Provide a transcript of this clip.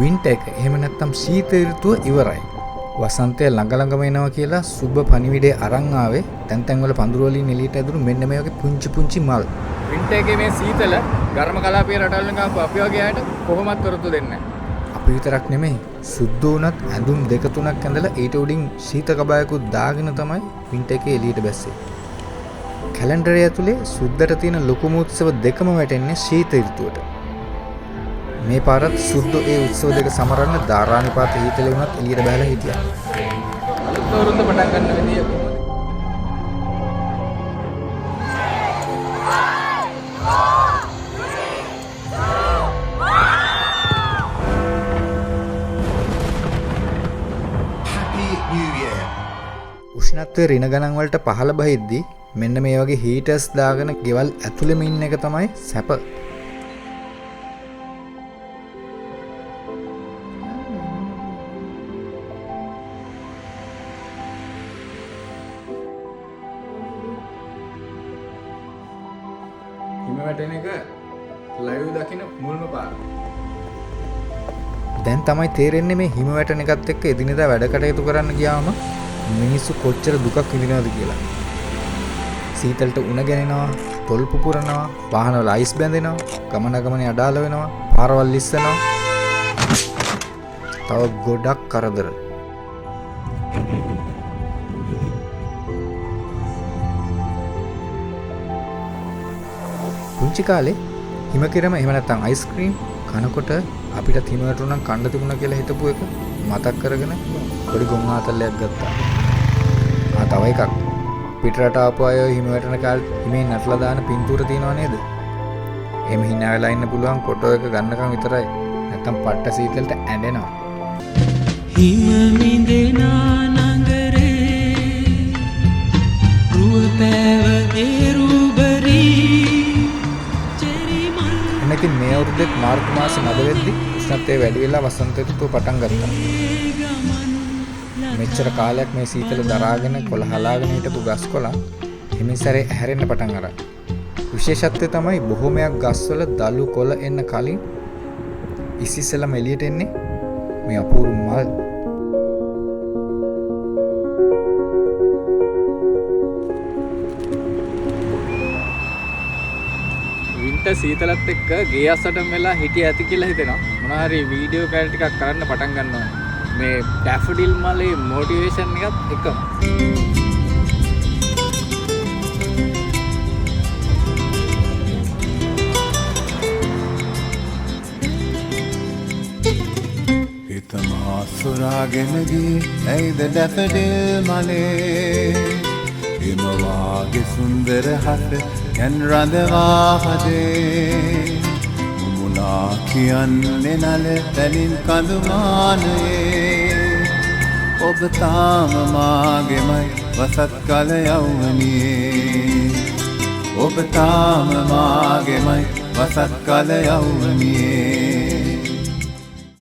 Winter එක එහෙම නැත්නම් ශීත ඍතුව ඉවරයි. වසන්තය ළඟ ළඟම එනවා කියලා සුබ පණිවිඩය අරන් ආවේ තැන් තැන් වල පඳුරු වලින් එළියට ඇදුණු මෙන්න මේ වගේ පුංචි පුංචි මල්. වින්ටර් එකේ මේ සීතල ගර්ම කලාපීය රටවල් වලින් ආපු අපි වගේ අයට කොහොමත් වරතු දෙන්නේ නැහැ. අපි විතරක් නෙමෙයි සුද්ධ වුණත් ඇඳුම් දෙක තුනක් ඇඳලා ඊට උඩින් ශීත කබායකුත් දාගෙන තමයි වින්ටර් එකේ එළියට බැස්සේ. කැලෙන්ඩරය ඇතුලේ සුද්දට තියෙන ලොකුම උත්සව දෙකම වැටෙන්නේ ශීත ඍතුවට. මේ පාරත් සුද්දෝ ඒ උත්සව දෙක සමරන්න ධාරානිපාත හීතලේ වුණත් එළියට බහලා හිටියා. අලුත් වරුන්ද පටන් ගන්න විදිය කොහොමද? උෂ්ණත්වයේ රින ගණන් වලට පහළ බහිද්දි මෙන්න මේ වගේ හීටර්ස් දාගෙන ගෙවල් ඇතුළෙම ඉන්න එක තමයි සැප. හිම වැටෙන එක ලයිව් දකින්න මුල්ම පාර. දැන් තමයි තේරෙන්නේ මේ හිම වැටෙන එකත් එක්ක එදිනෙදා වැඩ කටයුතු කරන්න ගියාම මිනිස්සු කොච්චර දුකක් විඳිනවද කියලා. සීතලට උණ ගැනෙනවා, තොල් පුපුරනවා, වාහනවල අයිස් බැඳෙනවා, ගමනේ අඩාල වෙනවා, පාරවල් ලිස්සනවා. තව ගොඩක් කරදර. පුංචි කාලේ හිම කිරම එහෙම නැත්නම් අයිස්ක්‍රීම් කනකොට අපිට හිම වැටුණා නම් කන්න තිබුණා කියලා හිතපු එක මතක් කරගෙන පොඩි ගොන් ආතල්ලයක් ගත්තා. තව එකක් පිටරට ආපු අය හිම වැටෙන කාලේ හිමේ නටලා දාන පින්තූර තියනව නේද? එහෙම hina වෙලා ඉන්න පුළුවන් ෆොටෝ එක ගන්නකම් විතරයි. නැත්තම් පට්ට සීතලට ඇඬෙනවා. හිම මිදෙනා නගරේ රුව පැව ඒරුබරි එනකින් මේ අවුරුද්දේ මාර්තු මාසෙ මැද වෙද්දි උෂ්ණත්වය වැඩි වෙලා වසන්ත ඍතුව පටන් ගත්තා. මෙච්චර කාලයක් මේ සීතල දරාගෙන කොළ හලාගෙන හිටපු ගස් කොළන් හිමින් සැරේ හැරෙන්න පටන් අරන්. විශේෂත්වය තමයි බොහොමයක් ගස්වල දලු කොළ එන්න කලින් ඉසිසලම එළියට එන්නේ මේ අපූර්ව මල්. වින්ටර් සීතලත් එක්ක ගේ අස්සටම වෙලා හිටිය ඇති කියලා හිතෙනවා. මොනවා හරි වීඩියෝ කැල් ටිකක් කරන්න පටන් ගන්නවා. මේ ඩැෆඩිල් මලේ මොටිවේෂන් එකත් එකම. හිතම ආසුරාගෙන ගියේ ඇයිද ඩැෆඩිල් මලේ හිමවාගේ සුන්දර හට යන් රඳවා හදේ මුමුණා කියන්නේ නල තැනින් කඳුමානයේ ඔබ තාම මාගෙමයි වසත් කල යවුනියේ ඔබ තාම මාගෙමයි වසත් කල යවුනියේ